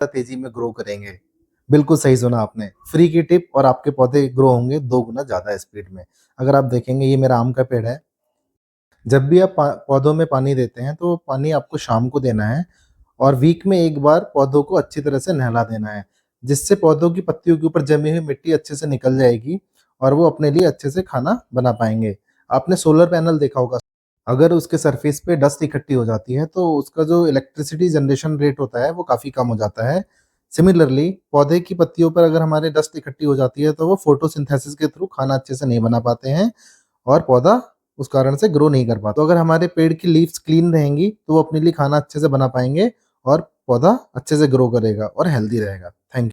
तेजी में ग्रो करेंगे। बिल्कुल सही सुना आपने। फ्री की टिप और आपके पौधे ग्रो होंगे 2 गुना ज़्यादा स्पीड में। अगर आप देखेंगे ये मेरा आम का पेड़ है। जब भी आप पौधों में पानी देते हैं तो पानी आपको शाम को देना है और वीक में 1 बार पौधों को अच्छी तरह से नहला देना है। जिससे पौधों की पत्तियों के ऊपर जमी हुई मिट्टी अच्छे से निकल जाएगी और वो अपने लिए अच्छे से खाना बना पाएँगे। आपने सोलर पैनल देखा होगा। अगर उसके सरफेस पे डस्ट इकट्ठी हो जाती है तो उसका जो इलेक्ट्रिसिटी जनरेशन रेट होता है वो काफ़ी कम हो जाता है। सिमिलरली पौधे की पत्तियों पर अगर हमारे डस्ट इकट्ठी हो जाती है तो वो फोटोसिंथेसिस के थ्रू खाना अच्छे से नहीं बना पाते हैं और पौधा उस कारण से ग्रो नहीं कर पाता। तो अगर हमारे पेड़ की लीव्स क्लीन रहेंगी तो वो अपने लिए खाना अच्छे से बना पाएँगे और पौधा अच्छे से ग्रो करेगा और हेल्दी रहेगा।